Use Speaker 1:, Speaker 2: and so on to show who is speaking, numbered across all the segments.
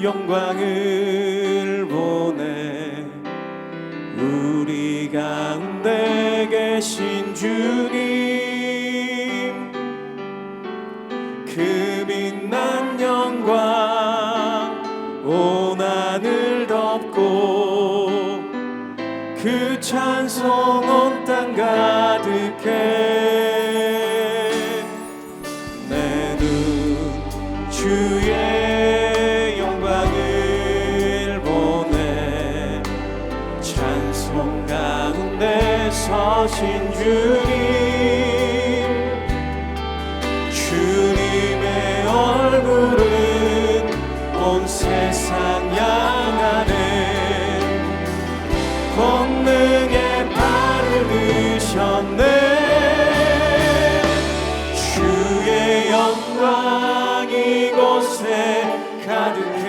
Speaker 1: 영광을 보내 우리 가운데 계신 주님, 그 빛난 영광 온 하늘 덮고 그 찬송 온 땅 가득해. 내 눈 주의 영광을 보내 찬송 가운데 서신 주님의 얼굴은 온 세상 향하네. 권능의 발을 드셨네. 주의 영광 이곳에 가득해.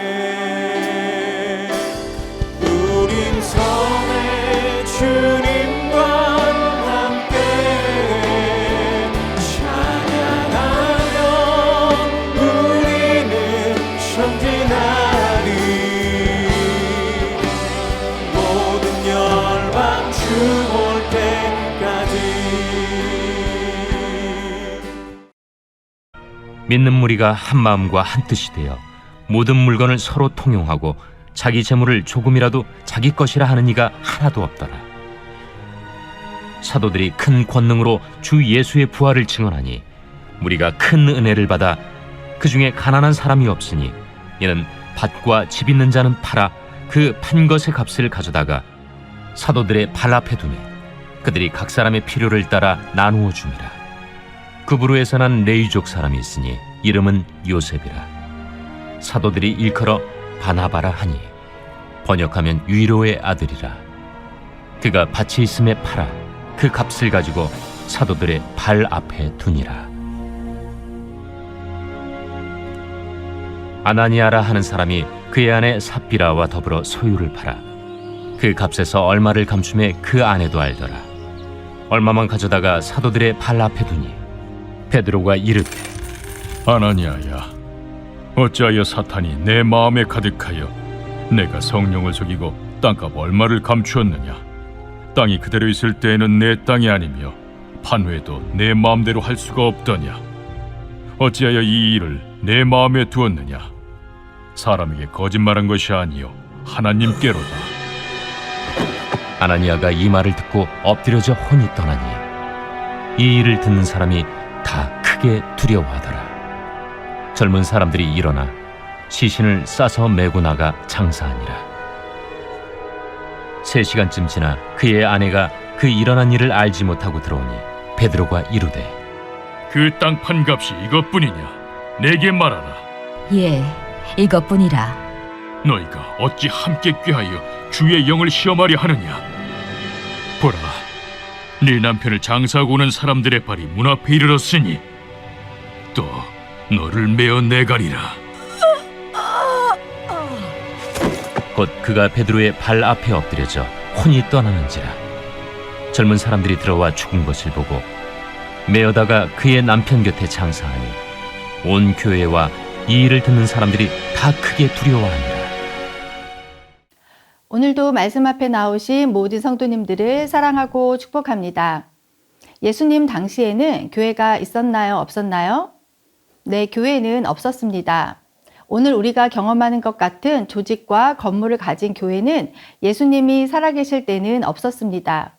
Speaker 1: 우린 선의 주님과 함께 찬양하며 우리는 전진하리. 모든 열방 주 볼 때까지.
Speaker 2: 믿는 무리가 한 마음과 한 뜻이 되어 모든 물건을 서로 통용하고 자기 재물을 조금이라도 자기 것이라 하는 이가 하나도 없더라. 사도들이 큰 권능으로 주 예수의 부활을 증언하니 무리가 큰 은혜를 받아 그 중에 가난한 사람이 없으니 이는 밭과 집 있는 자는 팔아 그 판 것의 값을 가져다가 사도들의 발 앞에 두니 그들이 각 사람의 필요를 따라 나누어 줍니다. 구브로에서 난 레위족 사람이 있으니 이름은 요셉이라. 사도들이 일컬어 바나바라 하니 번역하면 위로의 아들이라. 그가 밭이 있음에 팔아 그 값을 가지고 사도들의 발 앞에 두니라. 아나니아라 하는 사람이 그의 아내 삽비라와 더불어 소유를 팔아 그 값에서 얼마를 감춤해 그 아내도 알더라. 얼마만 가져다가 사도들의 발 앞에 두니 베드로가 이르되,
Speaker 3: 아나니아야, 어찌하여 사탄이 내 마음에 가득하여 내가 성령을 속이고 땅값 얼마를 감추었느냐? 땅이 그대로 있을 때에는 내 땅이 아니며 판회도 내 마음대로 할 수가 없더냐? 어찌하여 이 일을 내 마음에 두었느냐? 사람에게 거짓말한 것이 아니요 하나님께로다.
Speaker 2: 아나니아가 이 말을 듣고 엎드려져 혼이 떠나니 이 일을 듣는 사람이 다 크게 두려워하더라. 젊은 사람들이 일어나 시신을 싸서 메고 나가 장사하니라. 3시간쯤 지나 그의 아내가 그 일어난 일을 알지 못하고 들어오니 베드로가 이르되,
Speaker 3: 그 땅 판 값이 이것뿐이냐? 내게 말하라.
Speaker 4: 예, 이것뿐이라.
Speaker 3: 너희가 어찌 함께 꾀하여 주의 영을 시험하려 하느냐? 보라, 네 남편을 장사하고 오는 사람들의 발이 문 앞에 이르렀으니 또 너를 메어 내가리라.
Speaker 2: 곧 그가 베드로의 발 앞에 엎드려져 혼이 떠나는지라. 젊은 사람들이 들어와 죽은 것을 보고 메어다가 그의 남편 곁에 장사하니 온 교회와 이 일을 듣는 사람들이 다 크게 두려워하니라.
Speaker 5: 오늘도 말씀 앞에 나오신 모든 성도님들을 사랑하고 축복합니다. 예수님 당시에는 교회가 있었나요? 없었나요? 네, 교회는 없었습니다. 오늘 우리가 경험하는 것 같은 조직과 건물을 가진 교회는 예수님이 살아계실 때는 없었습니다.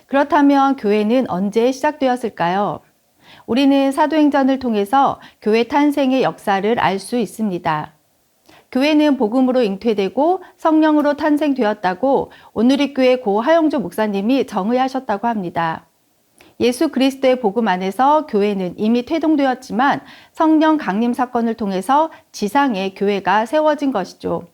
Speaker 5: 그렇다면 교회는 언제 시작되었을까요? 우리는 사도행전을 통해서 교회 탄생의 역사를 알 수 있습니다. 교회는 복음으로 잉태되고 성령으로 탄생되었다고 오누리교회 고 하영조 목사님이 정의하셨다고 합니다. 예수 그리스도의 복음 안에서 교회는 이미 태동되었지만 성령 강림 사건을 통해서 지상에 교회가 세워진 것이죠.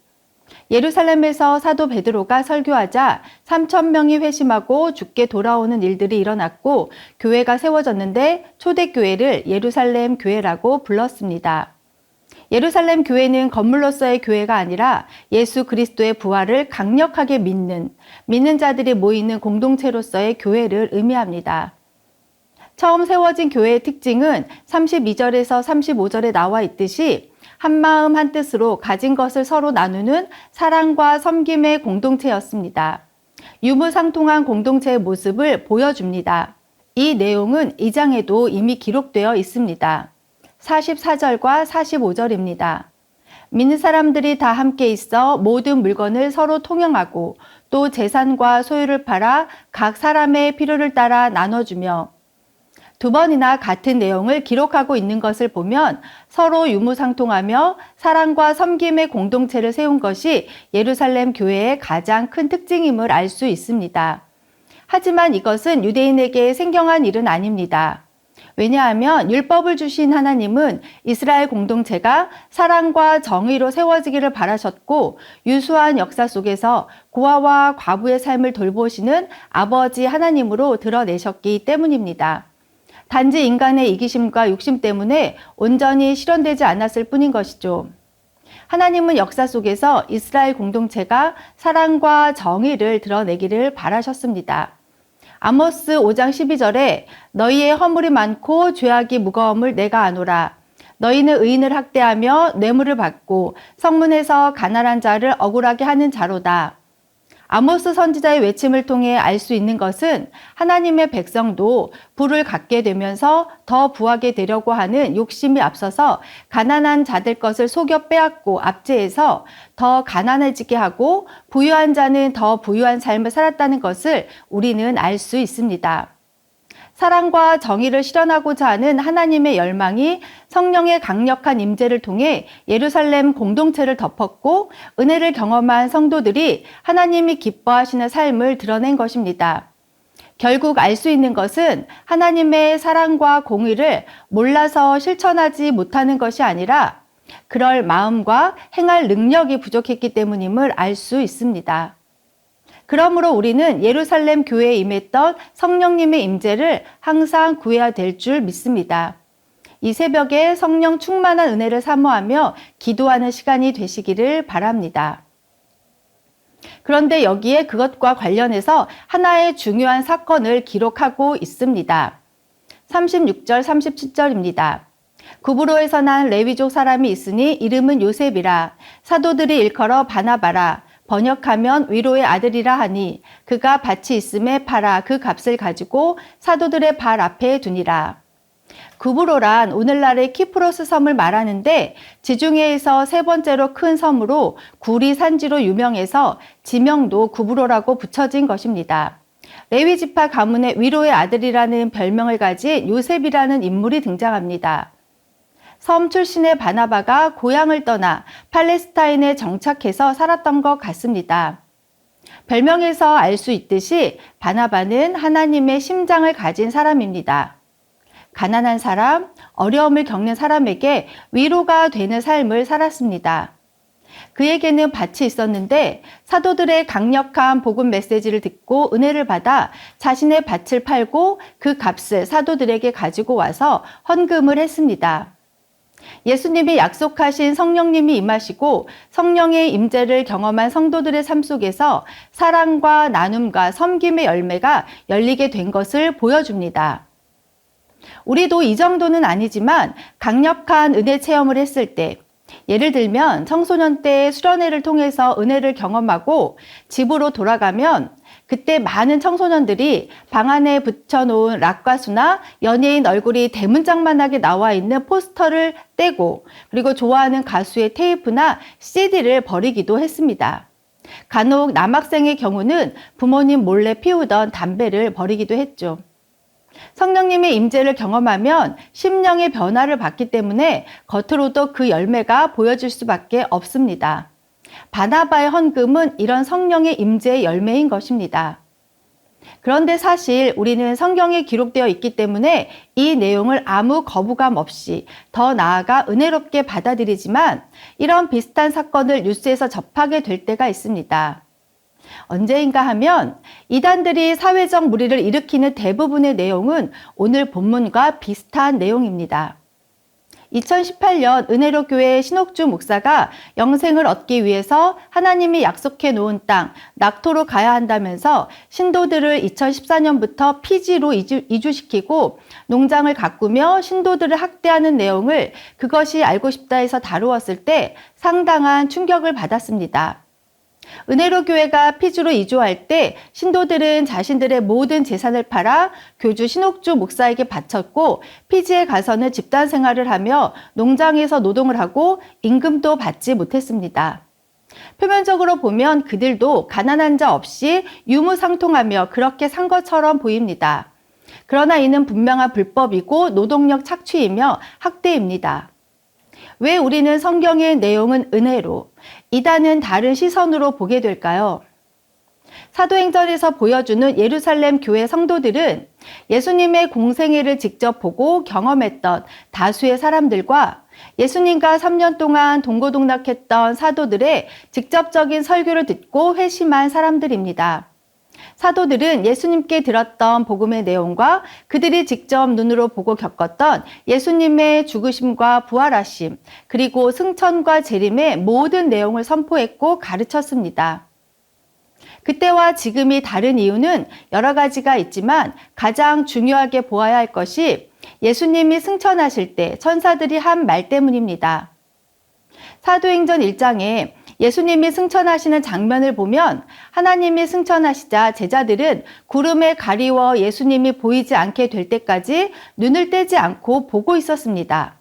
Speaker 5: 예루살렘에서 사도 베드로가 설교하자 3,000명이 회심하고 죽게 돌아오는 일들이 일어났고 교회가 세워졌는데 초대교회를 예루살렘 교회라고 불렀습니다. 예루살렘 교회는 건물로서의 교회가 아니라 예수 그리스도의 부활을 강력하게 믿는 자들이 모이는 공동체로서의 교회를 의미합니다. 처음 세워진 교회의 특징은 32절에서 35절에 나와 있듯이 한마음 한뜻으로 가진 것을 서로 나누는 사랑과 섬김의 공동체였습니다. 유무상통한 공동체의 모습을 보여줍니다. 이 내용은 2장에도 이미 기록되어 있습니다. 44절과 45절입니다. 믿는 사람들이 다 함께 있어 모든 물건을 서로 통용하고 또 재산과 소유를 팔아 각 사람의 필요를 따라 나눠주며, 두 번이나 같은 내용을 기록하고 있는 것을 보면 서로 유무상통하며 사랑과 섬김의 공동체를 세운 것이 예루살렘 교회의 가장 큰 특징임을 알 수 있습니다. 하지만 이것은 유대인에게 생경한 일은 아닙니다. 왜냐하면 율법을 주신 하나님은 이스라엘 공동체가 사랑과 정의로 세워지기를 바라셨고, 유수한 역사 속에서 고아와 과부의 삶을 돌보시는 아버지 하나님으로 드러내셨기 때문입니다. 단지 인간의 이기심과 욕심 때문에 온전히 실현되지 않았을 뿐인 것이죠. 하나님은 역사 속에서 이스라엘 공동체가 사랑과 정의를 드러내기를 바라셨습니다. 아모스 5장 12절에 너희의 허물이 많고 죄악이 무거움을 내가 아노라. 너희는 의인을 학대하며 뇌물을 받고 성문에서 가난한 자를 억울하게 하는 자로다. 아모스 선지자의 외침을 통해 알 수 있는 것은 하나님의 백성도 부를 갖게 되면서 더 부하게 되려고 하는 욕심이 앞서서 가난한 자들 것을 속여 빼앗고 압제해서 더 가난해지게 하고 부유한 자는 더 부유한 삶을 살았다는 것을 우리는 알 수 있습니다. 사랑과 정의를 실현하고자 하는 하나님의 열망이 성령의 강력한 임재를 통해 예루살렘 공동체를 덮었고, 은혜를 경험한 성도들이 하나님이 기뻐하시는 삶을 드러낸 것입니다. 결국 알 수 있는 것은 하나님의 사랑과 공의를 몰라서 실천하지 못하는 것이 아니라 그럴 마음과 행할 능력이 부족했기 때문임을 알 수 있습니다. 그러므로 우리는 예루살렘 교회에 임했던 성령님의 임재를 항상 구해야 될 줄 믿습니다. 이 새벽에 성령 충만한 은혜를 사모하며 기도하는 시간이 되시기를 바랍니다. 그런데 여기에 그것과 관련해서 하나의 중요한 사건을 기록하고 있습니다. 36절, 37절입니다. 구브로에서 난 레위족 사람이 있으니 이름은 요셉이라. 사도들이 일컬어 바나바라. 번역하면 위로의 아들이라 하니 그가 밭이 있음에 팔아 그 값을 가지고 사도들의 발 앞에 두니라. 구브로란 오늘날의 키프로스 섬을 말하는데 지중해에서 세 번째로 큰 섬으로 구리 산지로 유명해서 지명도 구브로라고 붙여진 것입니다. 레위 지파 가문의 위로의 아들이라는 별명을 가진 요셉이라는 인물이 등장합니다. 섬 출신의 바나바가 고향을 떠나 팔레스타인에 정착해서 살았던 것 같습니다. 별명에서 알 수 있듯이 바나바는 하나님의 심장을 가진 사람입니다. 가난한 사람, 어려움을 겪는 사람에게 위로가 되는 삶을 살았습니다. 그에게는 밭이 있었는데 사도들의 강력한 복음 메시지를 듣고 은혜를 받아 자신의 밭을 팔고 그 값을 사도들에게 가지고 와서 헌금을 했습니다. 예수님이 약속하신 성령님이 임하시고 성령의 임재를 경험한 성도들의 삶 속에서 사랑과 나눔과 섬김의 열매가 열리게 된 것을 보여줍니다. 우리도 이 정도는 아니지만 강력한 은혜 체험을 했을 때, 예를 들면 청소년 때 수련회를 통해서 은혜를 경험하고 집으로 돌아가면 그때 많은 청소년들이 방 안에 붙여놓은 락과수나 연예인 얼굴이 대문짝만하게 나와 있는 포스터를 떼고, 그리고 좋아하는 가수의 테이프나 CD를 버리기도 했습니다. 간혹 남학생의 경우는 부모님 몰래 피우던 담배를 버리기도 했죠. 성령님의 임재를 경험하면 심령의 변화를 받기 때문에 겉으로도 그 열매가 보여질 수밖에 없습니다. 바나바의 헌금은 이런 성령의 임재의 열매인 것입니다. 그런데 사실 우리는 성경에 기록되어 있기 때문에 이 내용을 아무 거부감 없이 더 나아가 은혜롭게 받아들이지만 이런 비슷한 사건을 뉴스에서 접하게 될 때가 있습니다. 언제인가 하면 이단들이 사회적 무리를 일으키는 대부분의 내용은 오늘 본문과 비슷한 내용입니다. 2018년 은혜로 교회 신옥주 목사가 영생을 얻기 위해서 하나님이 약속해 놓은 땅 낙토로 가야 한다면서 신도들을 2014년부터 피지로 이주시키고 농장을 가꾸며 신도들을 학대하는 내용을 그것이 알고 싶다에서 다루었을 때 상당한 충격을 받았습니다. 은혜로 교회가 피주로 이주할 때 신도들은 자신들의 모든 재산을 팔아 교주 신옥주 목사에게 바쳤고 피지에 가서는 집단 생활을 하며 농장에서 노동을 하고 임금도 받지 못했습니다. 표면적으로 보면 그들도 가난한 자 없이 유무상통하며 그렇게 산 것처럼 보입니다. 그러나 이는 분명한 불법이고 노동력 착취이며 학대입니다. 왜 우리는 성경의 내용은 은혜로, 이단은 다른 시선으로 보게 될까요? 사도행전에서 보여주는 예루살렘 교회 성도들은 예수님의 공생애를 직접 보고 경험했던 다수의 사람들과 예수님과 3년 동안 동고동락했던 사도들의 직접적인 설교를 듣고 회심한 사람들입니다. 사도들은 예수님께 들었던 복음의 내용과 그들이 직접 눈으로 보고 겪었던 예수님의 죽으심과 부활하심, 그리고 승천과 재림의 모든 내용을 선포했고 가르쳤습니다. 그때와 지금이 다른 이유는 여러 가지가 있지만 가장 중요하게 보아야 할 것이 예수님이 승천하실 때 천사들이 한 말 때문입니다. 사도행전 1장에 예수님이 승천하시는 장면을 보면 하나님이 승천하시자 제자들은 구름에 가리워 예수님이 보이지 않게 될 때까지 눈을 떼지 않고 보고 있었습니다.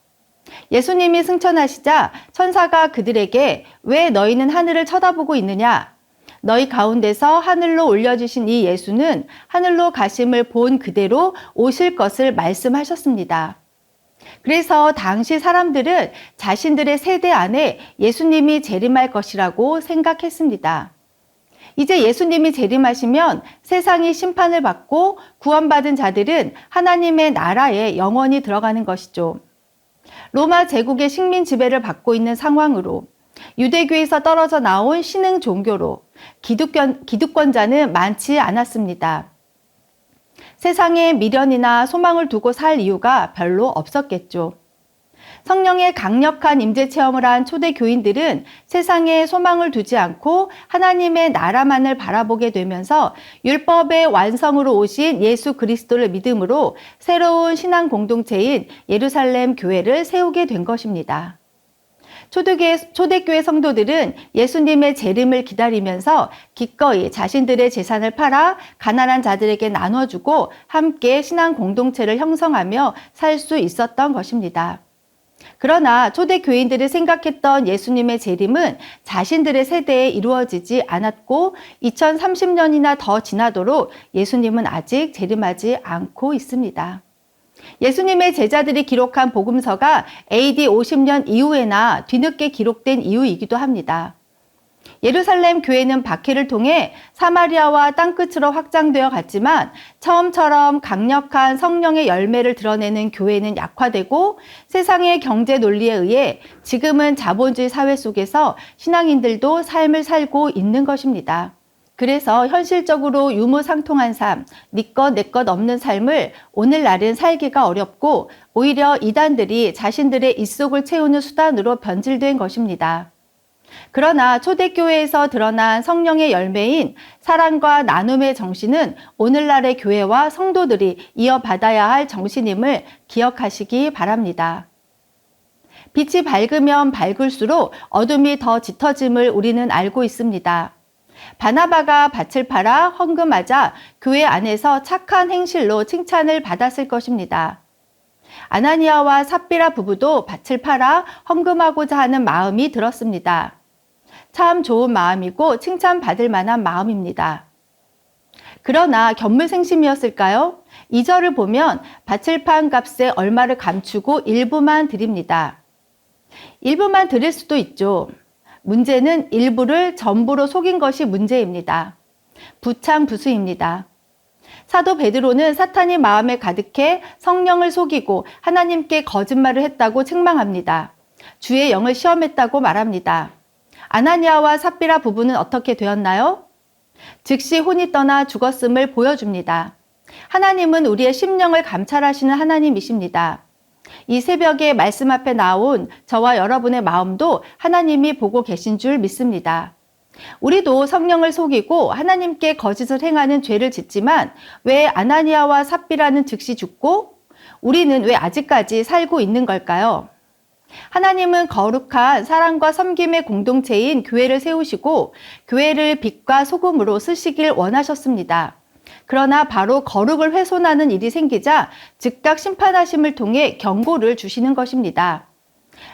Speaker 5: 예수님이 승천하시자 천사가 그들에게 왜 너희는 하늘을 쳐다보고 있느냐? 너희 가운데서 하늘로 올려주신 이 예수는 하늘로 가심을 본 그대로 오실 것을 말씀하셨습니다. 그래서 당시 사람들은 자신들의 세대 안에 예수님이 재림할 것이라고 생각했습니다. 이제 예수님이 재림하시면 세상이 심판을 받고 구원받은 자들은 하나님의 나라에 영원히 들어가는 것이죠. 로마 제국의 식민 지배를 받고 있는 상황으로 유대교에서 떨어져 나온 신흥 종교로 기득권자는 많지 않았습니다. 세상에 미련이나 소망을 두고 살 이유가 별로 없었겠죠. 성령의 강력한 임재 체험을 한 초대 교인들은 세상에 소망을 두지 않고 하나님의 나라만을 바라보게 되면서 율법의 완성으로 오신 예수 그리스도를 믿음으로 새로운 신앙 공동체인 예루살렘 교회를 세우게 된 것입니다. 초대교회 성도들은 예수님의 재림을 기다리면서 기꺼이 자신들의 재산을 팔아 가난한 자들에게 나눠주고 함께 신앙 공동체를 형성하며 살 수 있었던 것입니다. 그러나 초대교인들이 생각했던 예수님의 재림은 자신들의 세대에 이루어지지 않았고 2030년이나 더 지나도록 예수님은 아직 재림하지 않고 있습니다. 예수님의 제자들이 기록한 복음서가 AD 50년 이후에나 뒤늦게 기록된 이유이기도 합니다. 예루살렘 교회는 박해를 통해 사마리아와 땅끝으로 확장되어 갔지만 처음처럼 강력한 성령의 열매를 드러내는 교회는 약화되고 세상의 경제 논리에 의해 지금은 자본주의 사회 속에서 신앙인들도 삶을 살고 있는 것입니다. 그래서 현실적으로 유무상통한 삶, 네 것 내 것 없는 삶을 오늘날은 살기가 어렵고 오히려 이단들이 자신들의 입속을 채우는 수단으로 변질된 것입니다. 그러나 초대교회에서 드러난 성령의 열매인 사랑과 나눔의 정신은 오늘날의 교회와 성도들이 이어받아야 할 정신임을 기억하시기 바랍니다. 빛이 밝으면 밝을수록 어둠이 더 짙어짐을 우리는 알고 있습니다. 바나바가 밭을 팔아 헌금하자 교회 안에서 착한 행실로 칭찬을 받았을 것입니다. 아나니아와 삽비라 부부도 밭을 팔아 헌금하고자 하는 마음이 들었습니다. 참 좋은 마음이고 칭찬받을 만한 마음입니다. 그러나 견물생심이었을까요? 2절을 보면 밭을 판 값에 얼마를 감추고 일부만 드립니다. 일부만 드릴 수도 있죠. 문제는 일부를 전부로 속인 것이 문제입니다. 부창부수입니다. 사도 베드로는 사탄이 마음에 가득해 성령을 속이고 하나님께 거짓말을 했다고 책망합니다. 주의 영을 시험했다고 말합니다. 아나니아와 삽비라 부부는 어떻게 되었나요? 즉시 혼이 떠나 죽었음을 보여줍니다. 하나님은 우리의 심령을 감찰하시는 하나님이십니다. 이 새벽에 말씀 앞에 나온 저와 여러분의 마음도 하나님이 보고 계신 줄 믿습니다. 우리도 성령을 속이고 하나님께 거짓을 행하는 죄를 짓지만 왜 아나니아와 삽비라는 즉시 죽고 우리는 왜 아직까지 살고 있는 걸까요? 하나님은 거룩한 사랑과 섬김의 공동체인 교회를 세우시고 교회를 빛과 소금으로 쓰시길 원하셨습니다. 그러나 바로 거룩을 훼손하는 일이 생기자 즉각 심판하심을 통해 경고를 주시는 것입니다.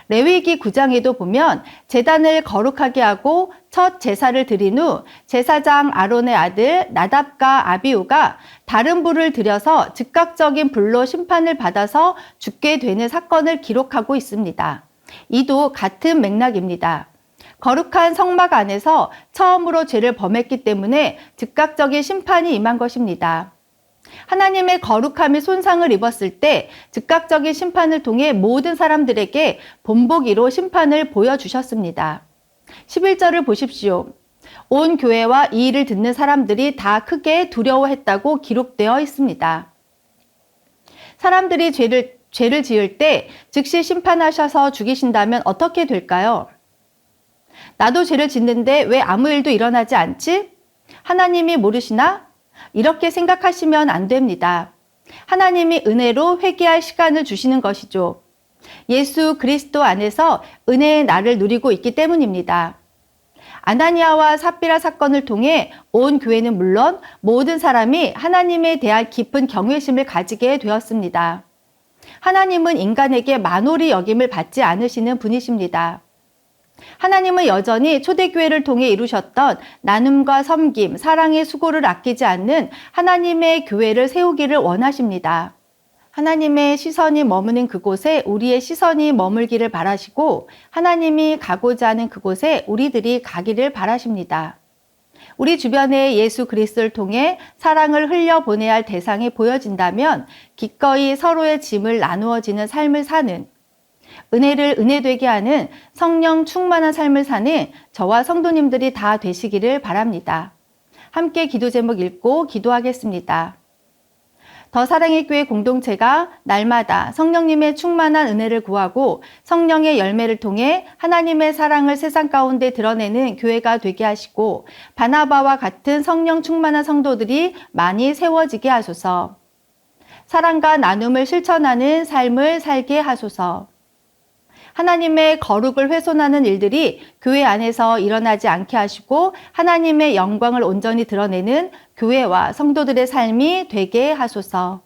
Speaker 5: 레위기 9장에도 보면 제단을 거룩하게 하고 첫 제사를 드린 후 제사장 아론의 아들 나답과 아비후가 다른 불을 들여서 즉각적인 불로 심판을 받아서 죽게 되는 사건을 기록하고 있습니다. 이도 같은 맥락입니다. 거룩한 성막 안에서 처음으로 죄를 범했기 때문에 즉각적인 심판이 임한 것입니다. 하나님의 거룩함이 손상을 입었을 때 즉각적인 심판을 통해 모든 사람들에게 본보기로 심판을 보여주셨습니다. 11절을 보십시오. 온 교회와 이 일을 듣는 사람들이 다 크게 두려워했다고 기록되어 있습니다. 사람들이 죄를 지을 때 즉시 심판하셔서 죽이신다면 어떻게 될까요? 나도 죄를 짓는데 왜 아무 일도 일어나지 않지? 하나님이 모르시나? 이렇게 생각하시면 안 됩니다. 하나님이 은혜로 회개할 시간을 주시는 것이죠. 예수 그리스도 안에서 은혜의 날을 누리고 있기 때문입니다. 아나니아와 삽비라 사건을 통해 온 교회는 물론 모든 사람이 하나님에 대한 깊은 경외심을 가지게 되었습니다. 하나님은 인간에게 만홀히 여김을 받지 않으시는 분이십니다. 하나님은 여전히 초대교회를 통해 이루셨던 나눔과 섬김, 사랑의 수고를 아끼지 않는 하나님의 교회를 세우기를 원하십니다. 하나님의 시선이 머무는 그곳에 우리의 시선이 머물기를 바라시고 하나님이 가고자 하는 그곳에 우리들이 가기를 바라십니다. 우리 주변에 예수 그리스도를 통해 사랑을 흘려보내야 할 대상이 보여진다면 기꺼이 서로의 짐을 나누어지는 삶을 사는 은혜를 은혜되게 하는 성령 충만한 삶을 사는 저와 성도님들이 다 되시기를 바랍니다. 함께 기도 제목 읽고 기도하겠습니다. 더 사랑의 교회 공동체가 날마다 성령님의 충만한 은혜를 구하고 성령의 열매를 통해 하나님의 사랑을 세상 가운데 드러내는 교회가 되게 하시고 바나바와 같은 성령 충만한 성도들이 많이 세워지게 하소서. 사랑과 나눔을 실천하는 삶을 살게 하소서. 하나님의 거룩을 훼손하는 일들이 교회 안에서 일어나지 않게 하시고 하나님의 영광을 온전히 드러내는 교회와 성도들의 삶이 되게 하소서.